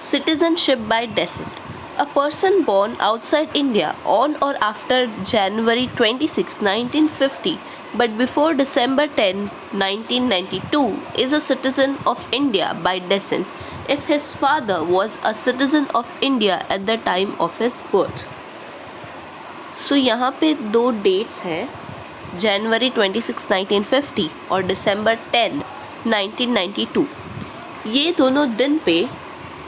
Citizenship by descent. A person born outside India on or after January 26, 1950, but before December 10, 1992, is a citizen of India by descent if his father was a citizen of India at the time of his birth. So यहाँ पे दो dates हैं, जनवरी 26, 1950 और दिसंबर 10, 1992. ये दोनों दिन पे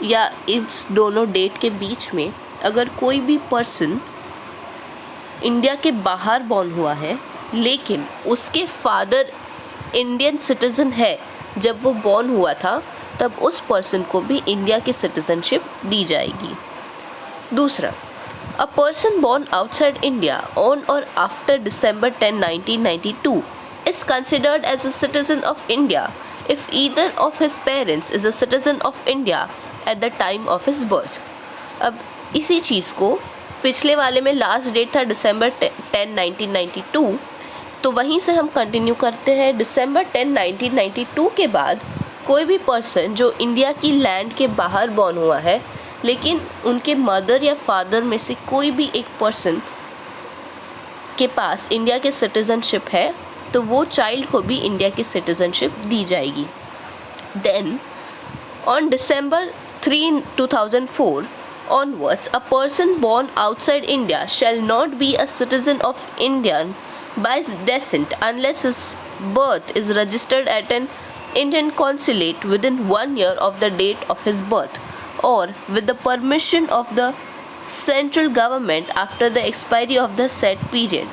या इस दोनों डेट के बीच में अगर कोई भी पर्सन इंडिया के बाहर बॉर्न हुआ है लेकिन उसके फादर इंडियन सिटीज़न है जब वो बॉर्न हुआ था, तब उस पर्सन को भी इंडिया की सिटीज़नशिप दी जाएगी. दूसरा, a person born outside India on और after December 10, 1992 is considered as a citizen of India if either of his parents is a citizen of India at the time of his birth. अब इसी चीज़ को पिछले वाले में last date था December 10, 1992, तो वहीं से हम कंटिन्यू करते हैं. December 10, 1992 के बाद कोई भी पर्सन जो इंडिया की लैंड के बाहर बॉर्न हुआ है लेकिन उनके मदर या फादर में से कोई भी एक पर्सन के पास इंडिया के सिटीज़नशिप है, तो वो चाइल्ड को भी इंडिया की सिटीज़नशिप दी जाएगी. Then on December 3, 2004 onwards, a person born outside India shall not be a citizen of India by descent unless his birth is registered at an Indian consulate within 1 year of the date of his birth or with the permission of the central government after the expiry of the said period.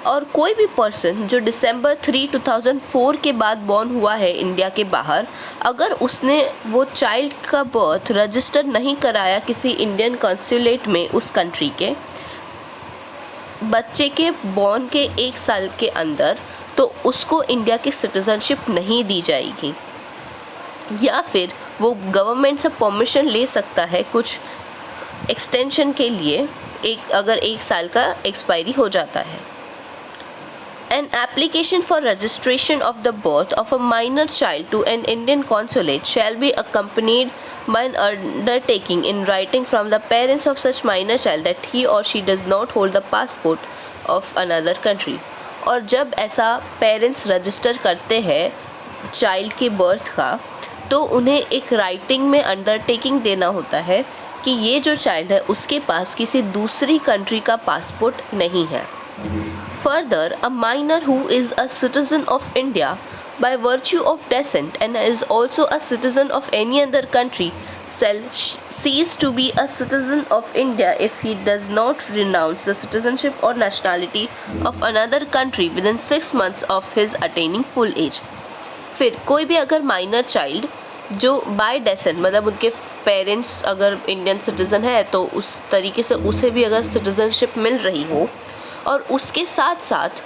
और कोई भी person जो December 3, 2004 के बाद born हुआ है India के बाहर, अगर उसने वो चाइल्ड का बर्थ रजिस्टर नहीं कराया किसी इंडियन कॉन्सुलेट में उस कंट्री के बच्चे के बॉर्न के 1 साल के अंदर, तो उसको इंडिया की सिटीज़नशिप नहीं दी जाएगी. या फिर वो गवर्नमेंट से परमिशन ले सकता है कुछ एक्सटेंशन के लिए, अगर 1 साल का एक्सपायरी हो जाता है. An application for registration of the birth of a minor child to an Indian consulate shall be accompanied by an undertaking in writing from the parents of such minor child that he or she does not hold the passport of another country. और जब ऐसा parents register करते हैं child के birth का, तो उन्हें एक राइटिंग में अंडरटेकिंग देना होता है कि ये जो चाइल्ड है उसके पास किसी दूसरी कंट्री का पासपोर्ट नहीं है. Further, a minor who is a citizen of India by virtue of descent and is also a citizen of any other country shall cease to be a citizen of India if he does not renounce the citizenship or nationality of another country within 6 months of his attaining full age. फिर कोई भी अगर minor child जो bye descent मतलब उनके parents अगर Indian citizen है तो उस तरीके से उसे भी अगर सिटीज़नशिप मिल रही हो और उसके साथ साथ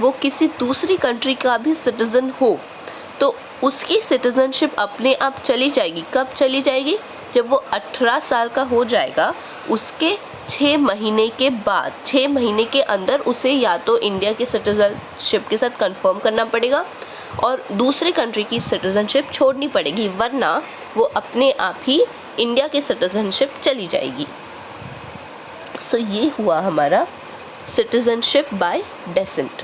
वो किसी दूसरी कंट्री का भी सिटीज़न हो, तो उसकी सिटीज़नशिप अपने आप चली जाएगी. कब चली जाएगी? जब वो 18 साल का हो जाएगा, उसके 6 महीने के बाद, 6 महीने के अंदर उसे या तो इंडिया की सिटीज़नशिप के साथ कंफर्म करना पड़ेगा और दूसरे कंट्री की सिटीज़नशिप छोड़नी पड़ेगी, वरना वो अपने आप ही इंडिया की सिटीज़नशिप चली जाएगी. सो ये हुआ हमारा citizenship by descent.